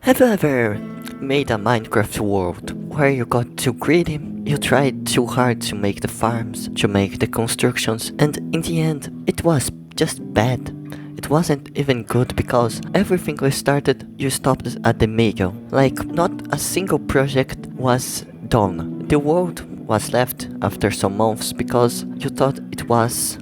Have you ever made a Minecraft world where you got too greedy? You tried too hard to make the farms, to make the constructions, and in the end, it was just bad. It wasn't even good because everything we started, you stopped at the middle. Like, not a single project was done. The world was left after some months because you thought it was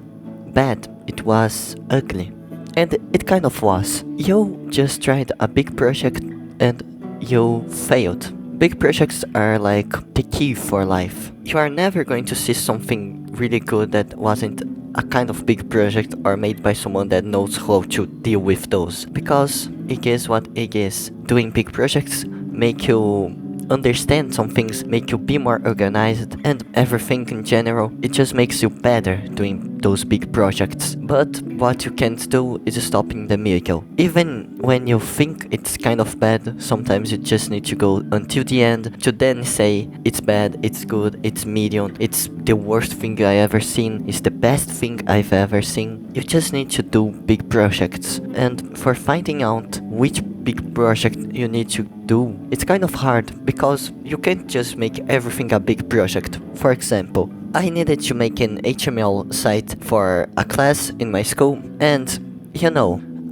bad, it was ugly. And it kind of was. You just tried a big project and you failed. Big projects are like the key for life. You are never going to see something really good that wasn't a kind of big project or made by someone that knows how to deal with those. Because it is what it is. Doing big projects make you understand some things, make you be more organized, and everything in general. It just makes you better doing those big projects. But what you can't do is stop in the middle. Even when you think it's kind of bad, sometimes you just need to go until the end to then say it's bad, it's good, it's medium, it's the worst thing I ever seen, it's the best thing I've ever seen. You just need to do big projects. And for finding out which big project you need to do, it's kind of hard because you can't just make everything a big project. For example, I needed to make an HTML site for a class in my school, and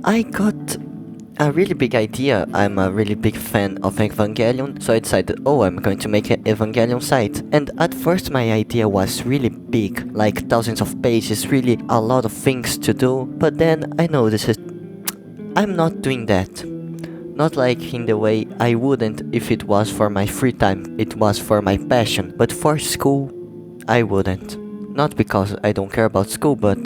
I got a really big idea. I'm a really big fan of Evangelion, so I decided, I'm going to make an Evangelion site. And at first my idea was really big, like thousands of pages, really a lot of things to do, but then I noticed I'm not doing that. Not like in the way I wouldn't if it was for my free time, it was for my passion. But for school, I wouldn't. Not because I don't care about school, but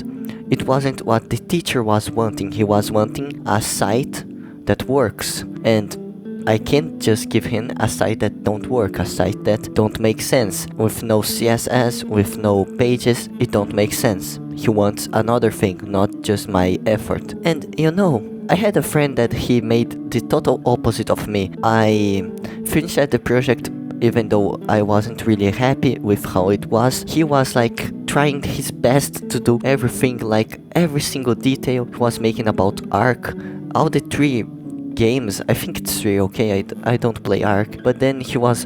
it wasn't what the teacher was wanting. He was wanting a site that works. And I can't just give him a site that don't work, a site that don't make sense. With no CSS, with no pages, it don't make sense. He wants another thing, not just my effort. And I had a friend that he made the total opposite of me. I finished the project even though I wasn't really happy with how it was. He was like trying his best to do everything, like every single detail. He was making about Ark, all the 3 games. I think it's 3, okay, I don't play Ark. But then he was,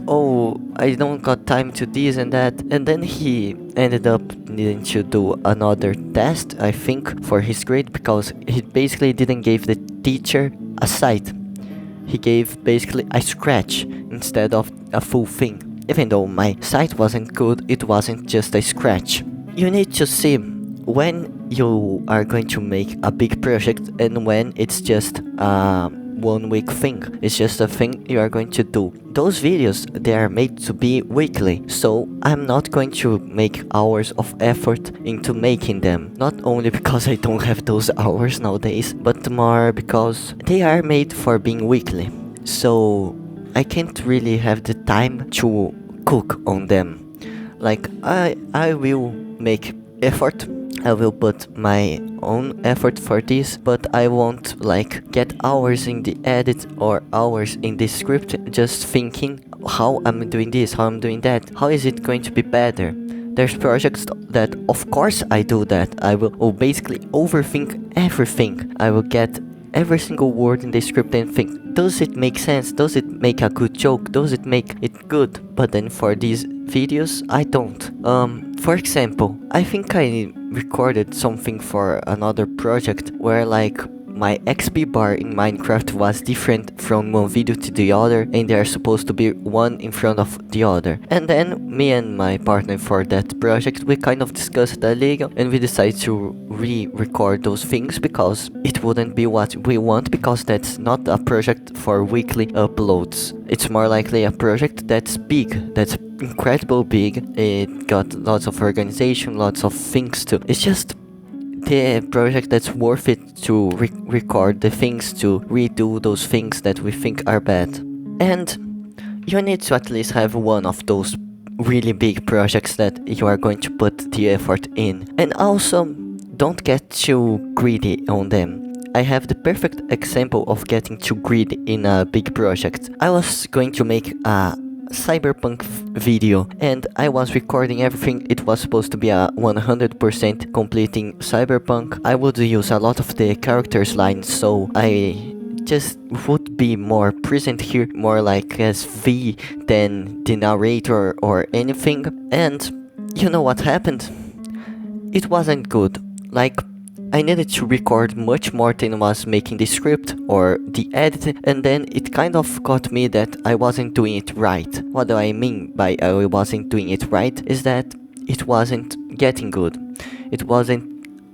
I don't got time to this and that. And then he ended up needing to do another test, I think, for his grade, because he basically didn't give the teacher a site. He gave basically a scratch instead of a full thing. Even though my site wasn't good, it wasn't just a scratch. You need to see when you are going to make a big project and when it's just a 1 week thing. It's just a thing you are going to do. Those videos, they are made to be weekly, so I'm not going to make hours of effort into making them. Not only because I don't have those hours nowadays, but more because they are made for being weekly. So I can't really have the time to cook on them. Like, I will make effort, I will put my own effort for this, but I won't like get hours in the edit or hours in the script just thinking how I'm doing this, how I'm doing that, how is it going to be better. There's projects that of course I do that. I will basically overthink everything. I will get every single word in the script and think, does it make sense? Does it make a good joke? Does it make it good? But then for these videos, I don't. For example, I think I recorded something for another project where like my XP bar in Minecraft was different from one video to the other, and they are supposed to be one in front of the other. And then me and my partner for that project, we kind of discussed a little and we decided to re-record those things because it wouldn't be what we want, because that's not a project for weekly uploads. It's more likely a project that's big, that's incredible big. It got lots of organization, lots of things to. It's just the project that's worth it to record the things, to redo those things that we think are bad. And you need to at least have one of those really big projects that you are going to put the effort in. And also, don't get too greedy on them. I have the perfect example of getting too greedy in a big project. I was going to make a Cyberpunk video and I was recording everything. It was supposed to be a 100% completing Cyberpunk. I would use a lot of the characters lines, so I just would be more present here, more like as V than the narrator or anything. And you know what happened? It wasn't good. Like, I needed to record much more than was making the script or the edit, and then it kind of got me that I wasn't doing it right. What do I mean by I wasn't doing it right is that it wasn't getting good. It wasn't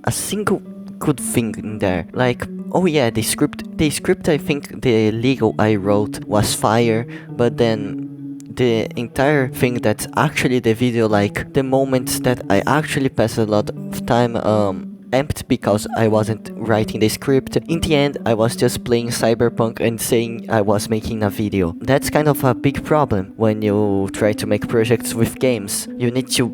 a single good thing in there. Like, oh yeah, the script I think the legal I wrote was fire, but then the entire thing that's actually the video, like the moments that I actually passed a lot of time empty because I wasn't writing the script. In the end, I was just playing Cyberpunk and saying I was making a video. That's kind of a big problem when you try to make projects with games. You need to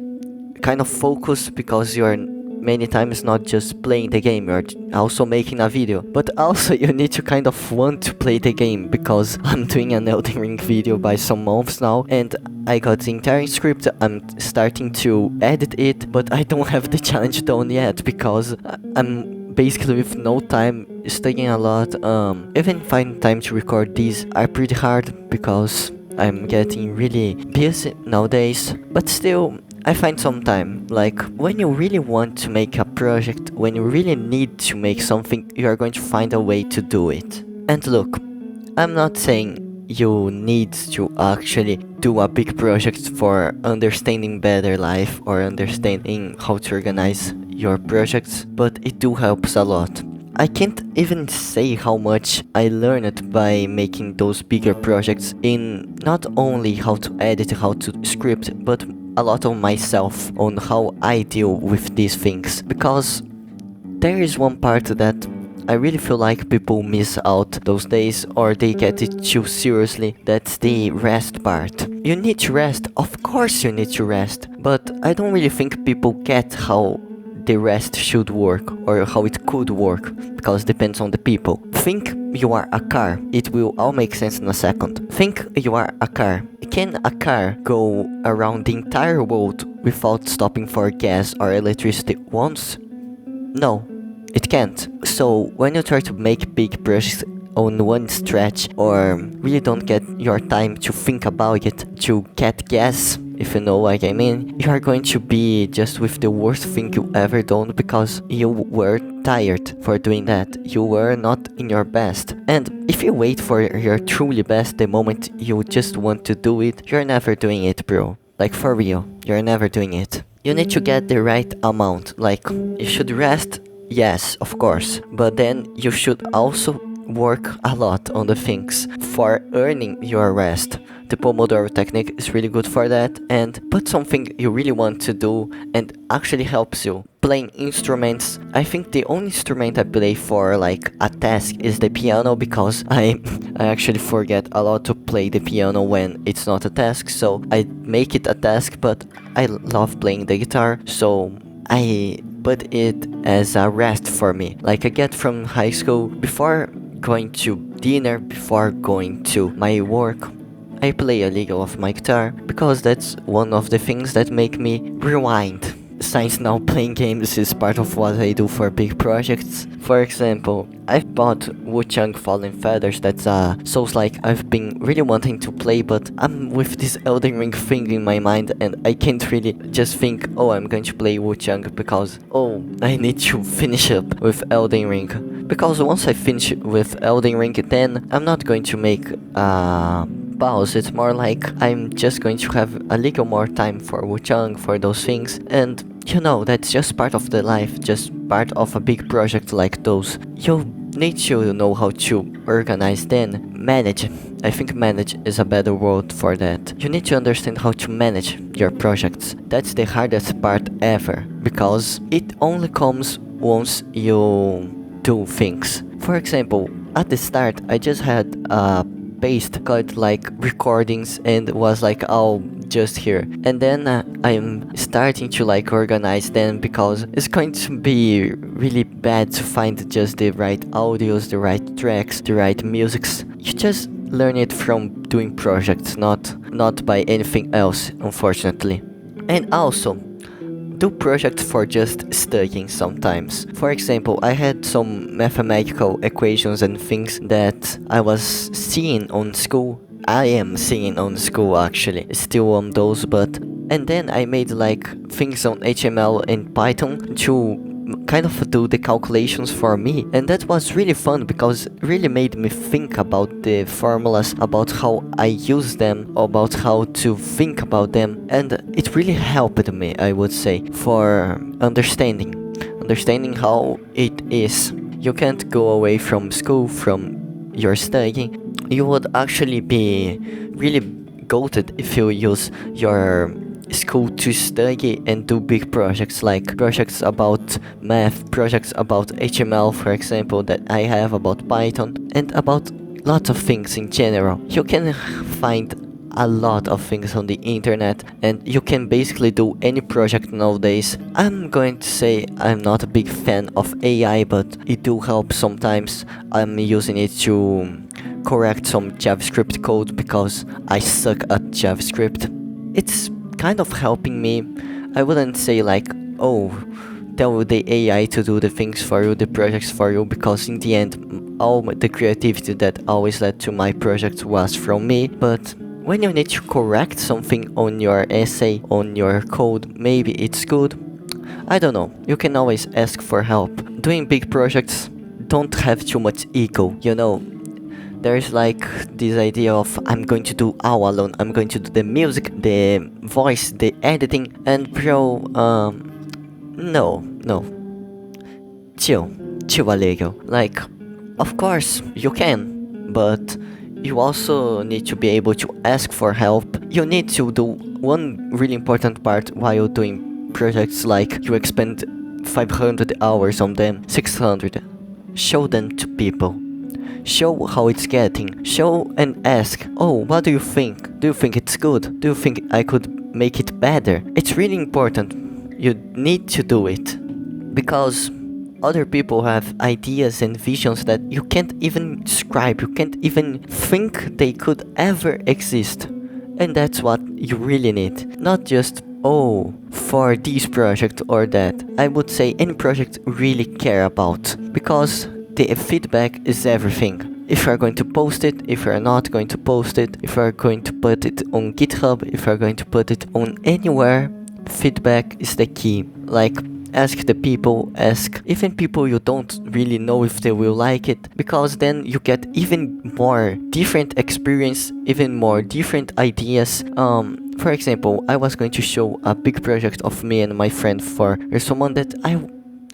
kind of focus because you are many times not just playing the game, you're also making a video. But also you need to kind of want to play the game, because I'm doing an Elden Ring video by some months now, and I got the entire script, I'm starting to edit it, but I don't have the challenge done yet because I'm basically with no time, studying a lot. Even finding time to record these are pretty hard because I'm getting really busy nowadays, but still I find some time. Like, when you really want to make a project, when you really need to make something, you are going to find a way to do it. And look, I'm not saying you need to actually do a big project for understanding better life or understanding how to organize your projects, but it do helps a lot. I can't even say how much I learned by making those bigger projects in not only how to edit, how to script, but a lot on myself, on how I deal with these things. Because there is one part that I really feel like people miss out those days, or they get it too seriously. That's the rest part. You need to rest, of course you need to rest, but I don't really think people get how the rest should work or how it could work, because it depends on the people. Think you are a car. It will all make sense in a second. Think you are a car. Can a car go around the entire world without stopping for gas or electricity once? No, it can't. So when you try to make big projects on one stretch, or really don't get your time to think about it, to get gas, if you know what I mean, you are going to be just with the worst thing you ever done, because you were tired for doing that. You were not in your best. And if you wait for your truly best the moment you just want to do it, you're never doing it, bro. Like, for real, you're never doing it. You need to get the right amount. Like, you should rest, yes, of course, but then you should also work a lot on the things for earning your rest. The Pomodoro technique is really good for that, and put something you really want to do and actually helps you. Playing instruments. I think the only instrument I play for like a task is the piano, because I actually forget a lot to play the piano when it's not a task, so I make it a task, but I love playing the guitar, so I put it as a rest for me. Like, I get from high school, before going to dinner, before going to my work, I play a little of my guitar, because that's one of the things that make me rewind. Since now playing games is part of what I do for big projects. For example, I've bought Wu-Chang Fallen Feathers. That's a Souls-like I've been really wanting to play, but I'm with this Elden Ring thing in my mind, and I can't really just think, oh, I'm going to play Wu-Chang because, oh, I need to finish up with Elden Ring. Because once I finish with Elden Ring, then I'm not going to make pause. It's more like I'm just going to have a little more time for Wu-Chang, for those things, and you know, that's just part of the life, just part of a big project like those. You need to know how to organize, then manage. I think manage is a better word for that. You need to understand how to manage your projects. That's the hardest part ever, because it only comes once you do things. For example, at the start I just had a paste called like recordings and was like, oh, just here, and then I'm starting to like organize them, because it's going to be really bad to find just the right audios, the right tracks, the right musics. You just learn it from doing projects, not by anything else, unfortunately. And also, do projects for just studying sometimes. For example, I had some mathematical equations and things that I was seeing on school. I am seeing on school actually, still on those, but and then I made like things on HTML and Python to kind of do the calculations for me, and that was really fun because it really made me think about the formulas, about how I use them, about how to think about them, and it really helped me, I would say, for understanding how it is. You can't go away from school, from your studying. You would actually be really goated if you use your school to study and do big projects, like projects about math, projects about HTML, for example, that I have, about Python, and about lots of things in general. You can find a lot of things on the internet, and you can basically do any project nowadays. I'm going to say I'm not a big fan of AI, but it do help sometimes. I'm using it to correct some JavaScript code because I suck at JavaScript. It's kind of helping me. I wouldn't say like, oh, tell the AI to do the things for you, the projects for you, because in the end, all the creativity that always led to my project was from me. But when you need to correct something on your essay, on your code, maybe it's good. I don't know. You can always ask for help. Doing big projects, don't have too much ego, you know. There's like this idea of I'm going to do all alone, I'm going to do the music, the voice, the editing, and bro, no. Chill a little. Like, of course, you can, but you also need to be able to ask for help. You need to do one really important part while doing projects, like you expend 500 hours on them, 600. Show them to people. Show how it's getting. Show and ask, oh, what do you think? Do you think it's good? Do you think I could make it better? It's really important. You need to do it. Because other people have ideas and visions that you can't even describe. You can't even think they could ever exist. And that's what you really need. Not just, oh, for this project or that. I would say any project you really care about. Because the feedback is everything. If you're going to post it, if you're not going to post it, if you're going to put it on GitHub, if you're going to put it on anywhere, feedback is the key. Like, ask the people, ask even people you don't really know if they will like it, because then you get even more different experience, even more different ideas. For example, I was going to show a big project of me and my friend for someone that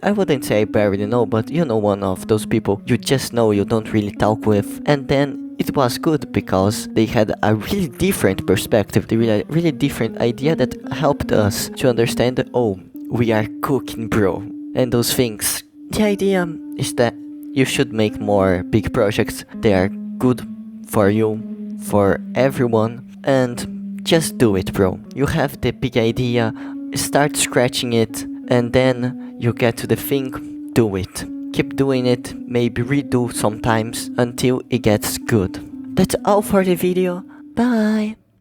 I wouldn't say I barely know, but you know, one of those people you just know, you don't really talk with. And then it was good because they had a really different perspective, they really different idea that helped us to understand that, oh, we are cooking, bro, and those things. The idea is that you should make more big projects. They are good for you, for everyone, and just do it, bro. You have the big idea, start scratching it, and then you get to the thing, do it. Keep doing it, maybe redo sometimes until it gets good. That's all for the video. Bye!